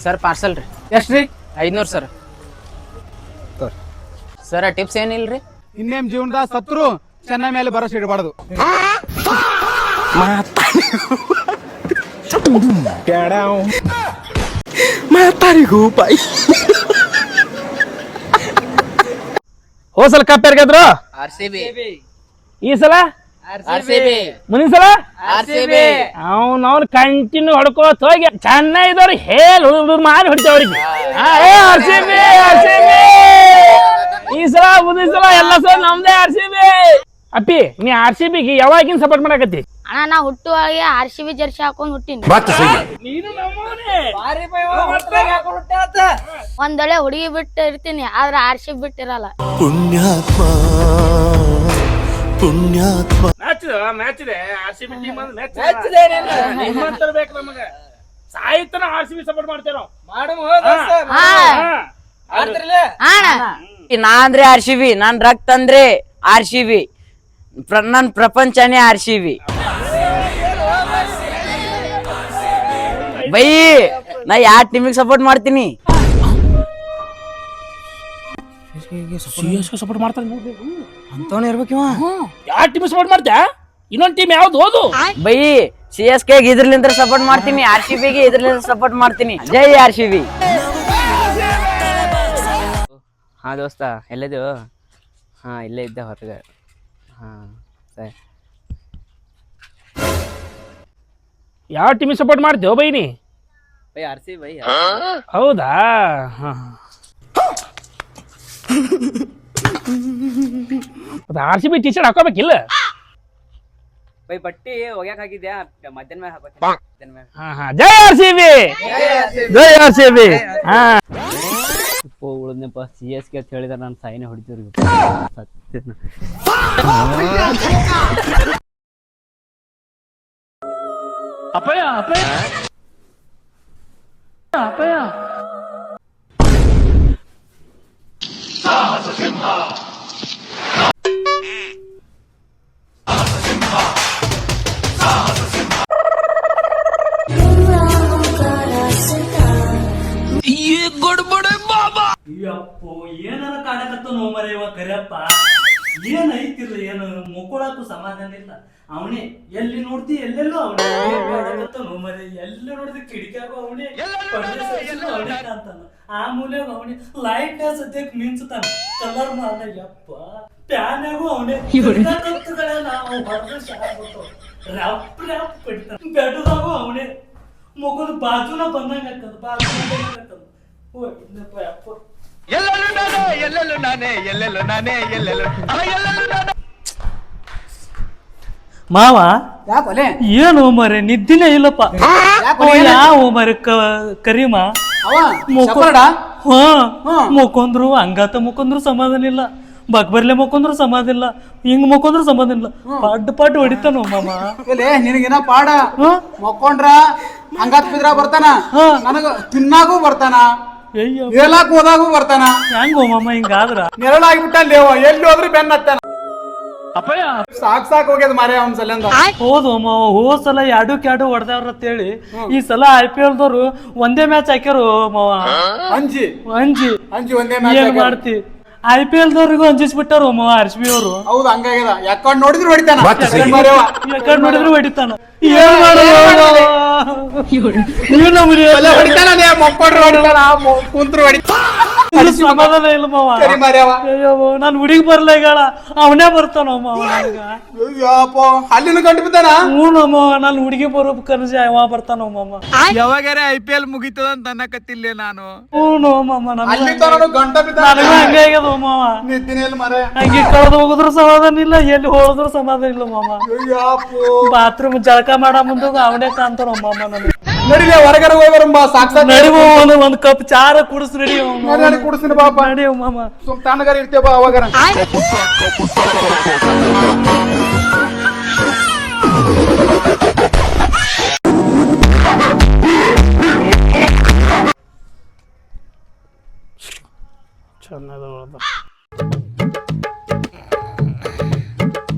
Sir parcel ರೀ ಎಷ್ಟ್ರಿ? 500 sir. Sir tips ಏನಿಲ್ರಿ? ಇನ್ನೇಮ್ ಜೀವನದ ಸತ್ರು ಚೆನ್ನ ಮೇಲೆ ಭರೋಸೆ ಇಡಬಾರ್ದು. ಹೋಸಲ ಕಪ್ ಯಾರ್ಗಾದ್ರು? RCB. ಈ ಸಲ RCB. ಮುಂದಿನ ಸಲ RCB. ಅವ್ನು ಕಂಟಿನ್ಯೂ ಹೊಡ್ಕೋತ ಹೋಗಿ ಚೆನ್ನೈ ಇದ್ದವ್ರು ಹೇಳಿ ಹುಡುಗರು ಮಾಡಿ ಹೊಡಿತೇವ್ರಿಗೆ. ಈ ಸಲ ಮುಂದಿನ ಸಲ ಎಲ್ಲ ಸಲ ನಮ್ದೇ RCB. ಅಪ್ಪಿ ನೀ RCB ಗೆ ಯಾವಾಗಿನ ಸಪೋರ್ಟ್ ಮಾಡಕತ್ತಿ? ಅಣ್ಣ ನಾ ಹುಟ್ಟುವಾಗೆ RCB ಜರ್ಸಿ ಹಾಕೊಂಡ್ ಹುಟ್ಟಿನಿ. ಒಂದೊಳ್ಳೆ ಹುಡುಗಿ ಬಿಟ್ಟು ಇರ್ತೀನಿ, ಆದ್ರೆ RCB ಬಿಟ್ಟಿರಲ್ಲ. ಪುಣ್ಯಾತ್ಮ ಪುಣ್ಯಾತ್ಮ. ಮ್ಯಾಚ್ ಇದೆ RCB ಟೀಮ್ ಅಂದ್ರೆ ಮ್ಯಾಚ್ ತರಬೇಕು ನಮಗೆ. ಸಾಹಿತ್ಯನ RCB ಸಪೋರ್ಟ್ ಮಾಡ್ತೇವೆ ನಾವು. ನಾ ಅಂದ್ರೆ RCB, ನಾನ್ ರಕ್ತ ಅಂದ್ರೆ RCB, ನನ್ ಪ್ರಪಂಚನೇ RCB. ಬೈ ನಾ ಯಾವ ಟೀಮಿಗೆ ಸಪೋರ್ಟ್ ಮಾಡ್ತೀನಿ? ಸಪೋರ್ಟ್ ಮಾಡ್ತಾನೆ ಅಂತವನೇ ಇರ್ಬೇಕು. ಯಾವ ಟೀಮ್ ಸಪೋರ್ಟ್ ಮಾಡ್ತ್ಯಾ? ಇನ್ನೊಂದ್ ಟೀಮ್ ಯಾವ್ದು ಓದು? ಬೈ CSK ಇದ್ರಲಿಂದ ಸಪೋರ್ಟ್ ಮಾಡ್ತೀನಿ, RCB ಗೆ ಇದ್ರಲಿಂದ ಸಪೋರ್ಟ್ ಮಾಡ್ತೀನಿ. ಜೈ RCB. ಹಾ ದೋಸ್ತ ಎಲ್ಲೇದು? ಹಾ ಇಲ್ಲೇ ಇದ್ದೆ ಹೊರಗೆ. ಹಾ ಸರಿ. ಯಾವ ಟೀಮಿಗೆ ಸಪೋರ್ಟ್ ಮಾಡ್ತೇವ ಬೈನಿ? ಬೈ RCB ಬೈ. ಹೌದಾ? RCB ಟಿ ಶರ್ಟ್ ಹಾಕೋಬೇಕಿಲ್ಲ? ಬೈ ಬಟ್ಟಿ ಒಗ್ಯಾಕ ಹಾಕಿದ್ಯಾ? ಮಧ್ಯಾಹ್ನ ಮೇಲೆ ಹಾಕೋತೀನಿ. ಜೈ RCB, ಜೈ RCB. ಉಳಿದ್ನಪ್ಪ CSK ಅಂತ ಹೇಳಿದ್ರೆ ನಾನು ಸಾಯಿನೇ ಹೊಡಿತೀವ್ರಿ. ಅಪ್ಪಯ್ಯ ಅಪ್ಪಯ್ಯ ಅಪ್ಪಯ್ಯ ಅಪ್ಪೋ ಏನಾರ ಕಾಣಕತ್ತನೋ ಮರೆಯವ ಕರಿಯಪ್ಪ. ಏನೈತಿರ್ಲ ಏನು ಮುಕ್ಕೊಳಕ್ಕೂ ಸಮಾಧಾನ ಇಲ್ಲ. ಅವನೇ ಎಲ್ಲಿ ನೋಡ್ತಿ ಎಲ್ಲೆಲ್ಲೂ ಅವನೇ ಕಾಣಕತ್ತನೋ ಮರೆ. ಎಲ್ಲಿ ನೋಡಿದ್ರೆ ಕಿಡಿಕ್ಯಾಗ ಅವನೇ, ಅವನೇ ಕಾಣ್ತಾನ. ಆ ಮೂಲೆಯಾಗ ಅವನೇ, ಲೈಟ್ ಸದ್ಯಕ್ಕೆ ಮಿಂಚತಾನ, ಕಲರ್ ಮಾಡ ಯಪ್ಪ. ಪ್ಯಾನ್ಯಾಗೂ ಅವನೇ ರಪ್ ರಪ್ ಕಡಿತಾನ. ಬೆಡ್ದಾಗೂ ಅವನೇ, ಮುಖದ ಬಾಜುನ ಬಂದಂಗ ಆಗ್ತದ, ಬಾಜು ಹೋಯ್ನಪ್ಪ ಯಪ್ಪ. ಎಲ್ಲೆಲ್ಲೂ ನಾನೇ ಮಾವ ಯಾಕಲೆ ಏನು ಮರೆ ನಿದ್ದಿನೇ ಇಲ್ಲಪ್ಪ. ಯಾವ ಮರೆ ಕರಿಮ ಮುಕೊಂದ್ರು ಹಂಗಾತ ಮುಕೊಂದ್ರು ಸಮಾಧಾನ ಇಲ್ಲ, ಬಗ್ಬರ್ಲೆ ಮುಕೊಂದ್ರು ಸಮಾಧಾನ ಇಲ್ಲ, ಹಿಂಗ್ ಮುಕೊಂದ್ರು ಸಮಾಧಾನ ಇಲ್ಲ. ಪಡ್ ಹೊಡಿತಾನ ಮಾಮ. ನಿನಗೇನ ಪಾಡ ಮಕ್ಕೊಂಡ್ರ ಹಂಗಾತ್ ಬಿದ್ರ ಬರ್ತಾನ, ನನಗ ತಿನ್ನಾಗೂ ಬರ್ತಾನ, ಹೇಳಕ್ ಹೋದಾಗೂ ಬರ್ತಾನ. ಹೆಂಗೋ ಮಾಮ ಹಿಂಗಾದ್ರ? ನೆರಳಾಗ್ಬಿಟ್ಟಲ್ಲೇವ, ಎಲ್ಲಿ ಹೋದ್ರು ಬೆನ್ನ ಹತ್ತಾನ. ಸಾಕ್ ಹೋಗ್ಯದ ಮಾರೇ ಅವ್ನ ಸಲಿಂದ. ಹೌದು ಮಾವ, ಹೋದ್ ಸಲ 2-2 ಹೊಡೆದವ್ರ ಅಂತೇಳಿ ಈ ಸಲ IPL ದವ್ರು ಒಂದೇ ಮ್ಯಾಚ್ ಹಾಕ್ಯಾರು ಮಾವ. ಅಂಜಿ ಒಂದೇ ಏನ್ ಮಾಡ್ತಿ? IPL ದವ್ರಿಗೂ ಅಂಜಿಸ್ಬಿಟ್ಟಾರ ಮಾವ RCB ಅವರು. ಹೌದು ಹಂಗಾಗ್ಯದ. ಯಾಕಂಡ್ ನೋಡಿದ್ರು ಹೊಡಿತಾನ, ಯಾಕಂಡ್ ನೋಡಿದ್ರು ಹೊಡಿತಾನ. ಏನ್ ಮಾಡೋದು? ಮಕ್ಕೊಂಡ್ರು ಹೊಡಿತಾನ, ಕುಂತ್ರು ಹೊಡಿತಾನ. ಸಮಾಧಾನ ಇಲ್ಲ ಮಾವ. ಅಯ್ಯೋ ನಾನ್ ಹುಡುಗಿ ಬರ್ಲ ಈಗ, ಅವನೇ ಬರ್ತಾನ ಮಾವ ನನಗ. ಅಲ್ಲಿನ ಗಂಟು ಬಿದ್ದಾನ. ಹ್ಞೂ ಮಾವ, ನಾನ್ ಹುಡುಗಿ ಬರೋ ಕನಸಿ ಅವ ಬರ್ತಾನ ಮಾಮ. ಯಾವಾಗಾರ IPL ಮುಗಿತದ ಅಂತ ಅನ್ನಕತ್ತಿಲ್ಲ ನಾನು. ಹ್ಞೂ ಮಾಮ, ಗಂಟ ಬಿದ್ದ ನನಗ ಹಂಗೆ ಆಗ್ಯದ ಮಾವ. ನಿದ್ದಿನೇಲ್ ಮರೆ. ಹಂಗೆ ಕಳೆದು ಹೋಗಿದ್ರು ಸಮಾಧಾನ ಇಲ್ಲ, ಎಲ್ಲಿ ಹೋದ್ರು ಸಮಾಧಾನ ಇಲ್ಲ ಮಾಮ. ಬಾತ್ರೂಮ್ ಜಳಕ ಮಾಡ ಮುಂದಾಗ ಅವನೇ ಕಾಣ್ತಾನ ಮಾಮ ನನಗೆ. ನಡಿಲೆ ಹೊರಗಡೆ ಹೋಗಿ ಬರಂಬ. ಸಾಕ್ ನಡಿವ ಒಂದ್ ಕಪ್ ಚಾರ ಕುಡಿಸ್ ನಡಿ ಕುಡಿಸ್ತೀನಿ ಬಾಪ. ನಡಿಯವ್ ಮಾಮ. ತಣ್ಣಗಾರ ಇರ್ತೇವ ಬಾ ಅವಾಗಾರ. ಚೆನ್ನಾದ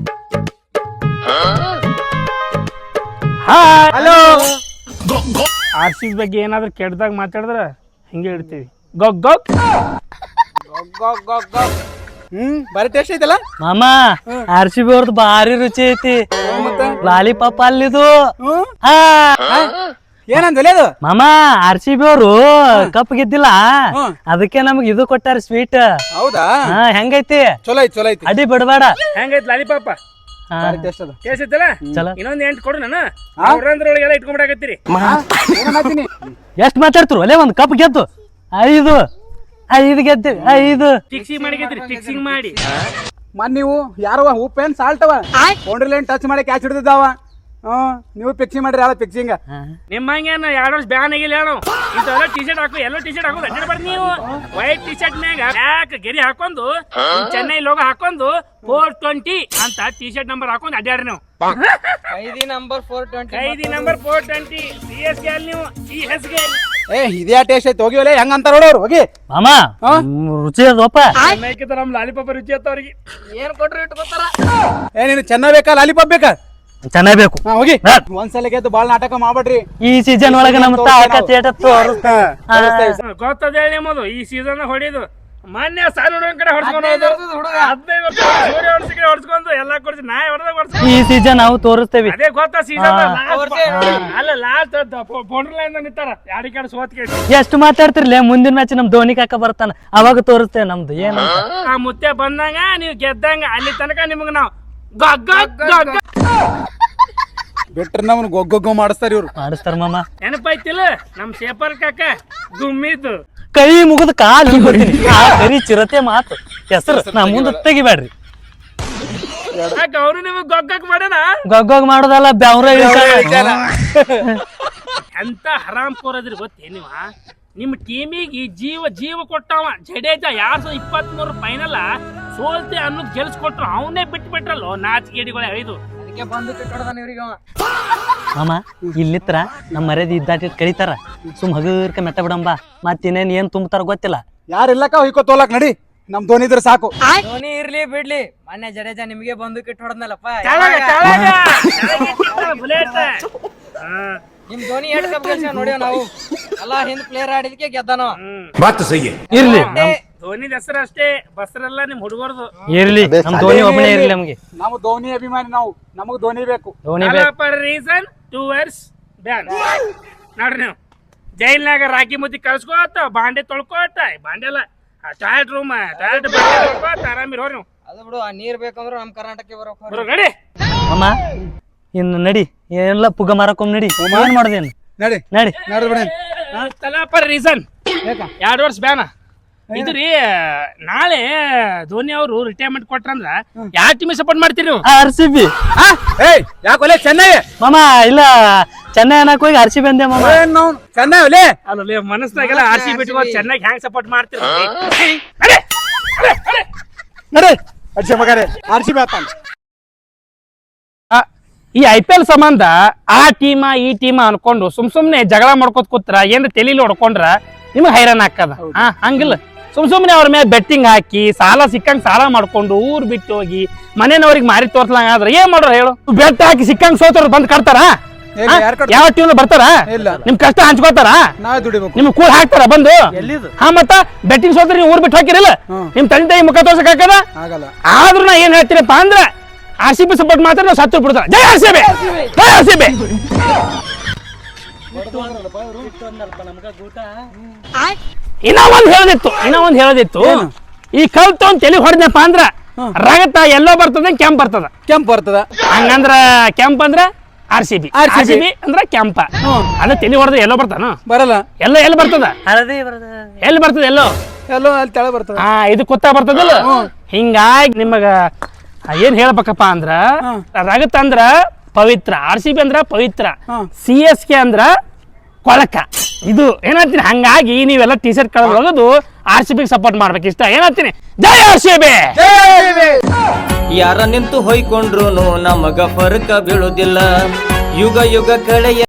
ಹಲೋ ಆರ್ ಸಿ ಬಿ ಬಗ್ಗೆ ಏನಾದ್ರು ಕೆಟ್ಟದಾಗ ಮಾತಾಡಿದ್ರ ಹಿಂಗೆ ಇಡ್ತೀವಿ ಗೊಗ್ ಗೊಗ್ ಬರೀ ಟೇಸ್ಟ್ ಐತಲ್ಲ ಮಾಮ ಆರ್ ಸಿ ಬಿ ಅವ್ರದ್ದು ಭಾರಿ ರುಚಿ ಐತಿ ಲಾಲಿಪಾಪ್ ಅಲ್ಲಿದು ಹಾ ಏನಂದ್ರೆ ಅದು ಮಾಮ ಆರ್ ಸಿ ಬಿ ಅವರು ಕಪ್ ಗೆದ್ದಿಲ್ಲ ಅದಕ್ಕೆ ನಮ್ಗೆ ಇದು ಕೊಟ್ಟಾರ ಸ್ವೀಟ್ ಹೌದಾ ಹಾ ಹೆಂಗೈತಿ ಚಲೋ ಐತಿ ಅಡಿ ಬಿಡಬೇಡ ಹೆಂಗೈತಿ ಲಾಲಿಪಾಪ ಟೇಸ್ಟ್ ಅದ ಟೇಸ್ಟ್ ಐತಲ್ಲ ಚಲೋ ಇನ್ನೊಂದ್ 8 ಕೊಡು ನಾನು ಅವ್ರಂದ್ರೊಳಗೆಲ್ಲ ಇಟ್ಕೊಂಡ್ಬಿಡಾಕತ್ತೀರಿ ಏನಾಗ್ತೀನಿ ಎಷ್ಟ್ ಮಾತಾಡ್ತಿರು ಅಲ್ಲೇ ಒಂದ್ ಕಪ್ ಗೆದ್ದು 5 ಗೆದ್ದಿವಿ 5 ಫಿಕ್ಸಿಂಗ್ ಫಿಕ್ಸಿಂಗ್ ಮಾಡಿ ನೀವು ಯಾರವ ಉಪ್ಪೇನ್ ಸಾಲ್ಟ್ ಅವ ಬೌಂಡ್ರಿ ಟಚ್ ಮಾಡಿ ಕ್ಯಾಚ್ ಹಿಡಿದಿದ್ದಾವ ನೀವು ಫಿಕ್ಸಿಂಗ್ ಮಾಡ್ರಿ ಯಾರ ಫಿಕ್ಸಿಂಗ್ ನಿಮ್ಮ ಹಂಗೇನು 2 ವರ್ಷ ಬ್ಯಾನ್ ಆಗಿಲ್ಲ ಹೇಳು ಇಂಥವೆಲ್ಲ ಟಿ ಶರ್ಟ್ ಹಾಕು ಎಲ್ಲೋ ಟಿ ಶರ್ಟ್ ಹಾಕೋದು ಅಡ್ಡಾಡ್ಬಾರ್ದು ನೀವು ವೈಟ್ ಟಿ ಶರ್ಟ್ ಮ್ಯಾಗ ಬ್ಲ್ಯಾಕ್ ಗೆರಿ ಹಾಕೊಂಡು ಚೆನ್ನೈ ಲೋಗೋ ಹಾಕೊಂಡು 420 ಅಂತ ಟಿ ಶರ್ಟ್ ನಂಬರ್ ಹಾಕೊಂಡು ಅಡ್ಡಾಡ್ರಿ ನೀವು ಖೈದಿ ನಂಬರ್ 420 CSK ಅಲ್ಲಿ ನೀವು CSK ಇದೇ ಟೇಸ್ಟ್ ಐತಿ ಹೋಗಿವಲ್ಲ ಹೆಂಗ ಅಂತಾರ ನೋಡೋರು ಹೋಗಿ ಮಾಮ ರುಚಿ ಅದಪ್ಪ ಚೆನ್ನೈಕಿಂತ ನಮ್ಮ ಲಾಲಿಪಾಪ ರುಚಿ ಆತ ಅವ್ರಿಗೆ ಏನ್ ಕೊಟ್ರು ಇಟ್ಕೋತಾರ ನೀನು ಚೆನ್ನ ಬೇಕಾ ಲಾಲಿಪಾಪ್ ಬೇಕಾ ಚೆನ್ನಾಗ್ ಬೇಕು ಹೋಗಿ ಒಂದ್ಸಲ ಗೆದ್ದು ಬಾಳ್ ನಾಟಕ ಮಾಡ್ಬೇಡ್ರಿ ಈ ಸೀಸನ್ ಒಳಗ ನಮ್ ತಾಕ ತೇಟತ್ತು ಗೊತ್ತದ ಹೇಳಿ ನಿಮ್ಮದು ಈ ಸೀಸನ್ ಹೊಡಿಯೋದು ಮೊನ್ನೆ ಸಾಲ ಕಡೆ ಹೊಡ್ಸ್ಕೊಂಡು ಹೋದು 15 ವರ್ಷ ಸೂರ್ಯ ಹೊಡ್ಸಿಗೆ ಹೊಡ್ಸ್ಕೊಂಡು ಎಲ್ಲಾ ಕೊಡ್ಸಿ ನಾಯಿ ಹೊಡೆದಾಗ ಹೊಡ್ಸ್ಕೊಂಡು ಈ ಸೀಸನ್ ನಾವು ತೋರಿಸ್ತೇವಿ ಅದೇ ಗೊತ್ತಾ ಸೀಸನ್ ಅಲ್ಲ ಲಾಸ್ಟ್ ಬೌಂಡ್ರಿ ಲೈನ್ ನಿಂತಾರ 2 ಕಡೆ ಸೋತ್ಕೆ ಎಷ್ಟು ಮಾತಾಡ್ತಿರ್ಲಿ ಮುಂದಿನ ಮ್ಯಾಚ್ ನಮ್ ಧೋನಿ ಕಾಕ ಬರ್ತಾನ ಅವಾಗ ತೋರಿಸ್ತೇವೆ ನಮ್ದು ಏನ್ ಆ ಮುತ್ತೆ ಬಂದಂಗ ನೀವು ಗೆದ್ದಂಗ ಅಲ್ಲಿ ತನಕ ನಿಮಗ್ ನಾವು ಬಿಟ್ರ ನಮ್ಮನ್ ಗೊಗ್ಗೊಗ್ಗು ಮಾಡಿಸ್ತಾರ ಇವ್ರು ಮಾಡಿಸ್ತಾರ ಮಾಮ ನೆನಪಾಯ್ತಿಲ್ಲ ನಮ್ ಶೇಪರ್ ಕಾಕ ಗುಮ್ಮಿದ್ದು ಕೈ ಮುಗಿದ ಕಾಲ್ ಹಿಡ್ಕೊತೀನಿ ಬರೀ ಚಿರತೆ ಮಾತು ಹೆಸರು ನಾ ಮುಂದೆ ತೆಗಿಬೇಡ್ರಿ ಅವ್ರು ನಿಮಗ್ ಗೊಗ್ಗಕ್ ಮಾಡೋಣ ಗೊಗ್ಗೋಗ್ ಮಾಡೋದಲ್ಲ ಬೆವ್ರ ಎಂತ ಹರಾಮ್ ಕೋರದ್ರಿ ಗೊತ್ತೇ ನೀವ ನಿಮ್ ಟೀಮಿಗೆ ಜೀವ ಕೊಟ್ಟವ ಜಡೇಜಾ 2023 ಫೈನಲ್ ಸೋಲ್ತೆ ಅನ್ನೋದು ಗೆಲ್ಸ್ಕೊಟ್ರು ಅವನೇ ಬಿಟ್ಬಿಟ್ರಲ್ಲೋ ನಾಚಿಕೆಡಿಗಳ 5 ಅದಕ್ಕೆ ಬಂದು ಕಿಟ್ಟೋಡದಾನ ಇವ್ರಿಗೆ ಅವ ಮಾಮ ಇಲ್ಲಿತ್ರ ನಮ್ಮ ಮರ್ಯಾದೆ ಇದ್ದಾಟ ಕರೀತಾರ ಸುಮ್ ಹಗರ್ಕ ಮೆಟ್ಟ ಬಿಡಂಬ ಮತ್ತಿನ್ನೇನ್ ಏನ್ ತುಂಬತಾರ ಗೊತ್ತಿಲ್ಲ ಯಾರಿಲ್ಲಕ್ಕ ಹೊಯ್ಕೋ ತೋಲಕ್ ನಡಿ ನಮ್ ಧೋನಿ ಇದ್ರೆ ಸಾಕು ಧೋನಿ ಇರ್ಲಿ ಬಿಡ್ಲಿ ಮೊನ್ನೆ ಜಡೇಜಾ ನಿಮ್ಗೆ ಬಂದು ಕಿಟ್ಟೋಡದ್ನಲ್ಲಪ್ಪ ನಿಮ್ ಧೋನಿ 8 ಕಪ್ ಗೆಲ್ಸ ನೋಡಿವ ನಾವು ಎಲ್ಲಾ ಹಿಂದ್ ಪ್ಲೇಯರ್ ಆಡಿದಕ್ಕೆ ಗೆದ್ದಾನವ ಇರ್ಲಿ ಧೋನಿ ಹೆಸರು ಅಷ್ಟೇ ಬಸ್ರಲ್ಲ ನಿಮ್ ಹುಡುಗರ್ದು ಇರ್ಲಿ ನಮ್ ಧೋನಿ ಒಬ್ಬನೇ ಇರ್ಲಿ ನಮ್ಗೆ ನಾವು ಧೋನಿ ಅಭಿಮಾನಿ ನಮಗ್ ಧೋನಿ ಬೇಕು ಧೋನಿ ಬೇಕು ಫಾರ್ ರೀಸನ್ 2 years ಬ್ಯಾನ್ ನೋಡ್ರಿ ನೀವು ಜೈಲ್ನಾಗ ರಾಗಿ ಮುದ್ದಿ ಕಳ್ಸ್ಕೋತ ಬಾಂಡೆ ತೊಳ್ಕೋತ ಬಾಂಡೆಲ್ಲ ಟಾಯ್ಲೆಟ್ ರೂಮ್ ಟಾಯ್ಲೆಟ್ ತೊಳ್ಕೋತ ಆರಾಮಿರ್ ಹೋರಿ ನೀವು ಅದು ಬಿಡು ಆ ನೀರ್ ಬೇಕಂದ್ರ ನಮ್ ಕರ್ನಾಟಕಕ್ಕೆ ಬರೋ ನಡಿ ಅಮ್ಮ ಇನ್ನು ನಡಿ ಎಲ್ಲ ಪುಗ ಮಾರಕೊಂಡ್ ನಡಿ ಏನ್ ಮಾಡ್ದೇನು ನಡಿ ನಡಿ ನೋಡ್ರಿ ಬಿಡಿ ಫಾರ್ ರೀಸನ್ 2 ವರ್ಷ ಬ್ಯಾನ ಇದು ರೀ ನಾಳೆ ಧೋನಿ ಅವರು ರಿಟೈರ್ಮೆಂಟ್ ಕೊಟ್ರಂದ್ರ ಯಾವ ಟೀಮಿಗೆ ಸಪೋರ್ಟ್ ಮಾಡ್ತೀರಿ ನೀವು RCB ಯಾಕೊಲೆ ಚೆನ್ನೈ ಮಾಮ ಇಲ್ಲ ಚೆನ್ನೈ ಅನ್ನಕ್ ಹೋಗಿ RCB ಅಂದೆ ಮಾಮ ಚೆನ್ನೈ ಒಲೆ ಅಲ್ಲ ಮನಸ್ನಾಗೆಲ್ಲ RCB ಬಿಟ್ಕೊಂಡು ಚೆನ್ನಾಗಿ ಹ್ಯಾಂಗ್ ಸಪೋರ್ಟ್ ಮಾಡ್ತೀರಿ ನಡಿ ಅಡ್ಸಿ ಮಗರೇ RCB ಆತಾನ ಈ IPL ಸಂಬಂಧ ಆ ಈ ಟೀಮ ಅನ್ಕೊಂಡು ಸುಮ್ನೆ ಜಗಳ ಮಾಡ್ಕೋತ ಕೂತ್ರ ಏನ್ ತಲೆಲಿ ಹೊಡ್ಕೊಂಡ್ರ ನಿಮ್ಗೆ ಹೈರಾಣ ಹಾಕದ ಹಂಗಿಲ್ಲ ಸುಮ್ನೆ ಅವ್ರ ಮೇಲೆ ಬೆಟ್ಟಿಂಗ್ ಹಾಕಿ ಸಾಲ ಸಿಕ್ಕಂಗ್ ಸಾಲ ಮಾಡ್ಕೊಂಡು ಊರ್ ಬಿಟ್ಟು ಹೋಗಿ ಮನೆಯವ್ರಿಗೆ ಮಾರಿ ತೋರ್ಸ್ಲಂಗ ಆದ್ರ ಏನ್ ಮಾಡೋರು ಹೇಳು ಬೆಟ್ಟ ಹಾಕಿ ಸಿಕ್ಕಂಗ್ ಸೋತವ್ರು ಬಂದ್ ಕಟ್ತಾರ ಯಾವ ಟೀಮ್ ಬರ್ತಾರ ನಿಮ್ ಕಷ್ಟ ಹಂಚ್ಕೋತಾರ ನಾವೇ ದುಡಿಬೇಕು ನಿಮ್ ಕೂಡ ಹಾಕ್ತಾರ ಬಂದು ಮತ್ತ ಬೆಟ್ಟಿಂಗ್ ಸೋತ್ರ ನೀವು ಊರ್ ಬಿಟ್ಟು ಹಾಕಿರಲ್ಲ ನಿಮ್ ತಂದೆ ತಾಯಿ ಮುಖ ತೋರ್ಸಕ್ ಹಾಕದ ಆಗಲ್ಲ ಆದ್ರೂ ನಾ ಏನ್ ಹೇಳ್ತೀನಪ್ಪ ಅಂದ್ರ RCB ಸಪೋರ್ಟ್ ಮಾತ್ರ ನಾವು ಸತ್ತು ಬಿಡ್ತಾರ ಜೈ RCB ಜೈ RCB ಇನ್ನ ಒಂದ್ ಹೇಳದಿತ್ತು ಈ ಕಲ್ತು ಒಂದ್ ತಲೆ ಹೊಡೆದಪ್ಪ ಅಂದ್ರ ರಗತ ಎಲ್ಲೋ ಬರ್ತದ ಕೆಂಪ್ ಬರ್ತದ ಹಂಗಂದ್ರ ಕೆಂಪ್ ಅಂದ್ರ RCB ಅಂದ್ರ ಕೆಂಪ ಅದ ತಲೆ ಹೊಡೆದ ಎಲ್ಲೋ ಬರ್ತಾನ ಬರಲ್ಲ ಎಲ್ಲಿ ಬರ್ತದ ಎಲ್ಲಿ ಬರ್ತದ ಎಲ್ಲೋ ಅಲ್ಲಿ ತೆಳ ಬರ್ತದ ಇದು ಕುತ್ತ ಬರ್ತದಲ್ಲ ಹಿಂಗಾಗಿ ನಿಮಗ ಏನ್ ಹೇಳ್ಬೇಕಪ್ಪ ಅಂದ್ರ ರಗತ್ ಅಂದ್ರ ಪವಿತ್ರ RCB ಅಂದ್ರ ಪವಿತ್ರ CSK ಅಂದ್ರ ಕೊಳಕ ಇದು ಏನಂತೀನಿ ಹಂಗಾಗಿ ನೀವೆಲ್ಲ ಟಿ ಶರ್ಟ್ ಕಳೆದು ಹೋಗೋದು RCB ಸಪೋರ್ಟ್ ಮಾಡ್ಬೇಕು ಇಷ್ಟ ಏನಂತೀನಿ ಜೈ RCB ಯಾರ ನಿಂತು ಹೊಯ್ಕೊಂಡ್ರು ನಮಗ ಫರಕ ಬೀಳುದಿಲ್ಲ ಯುಗ ಕಳೆಯ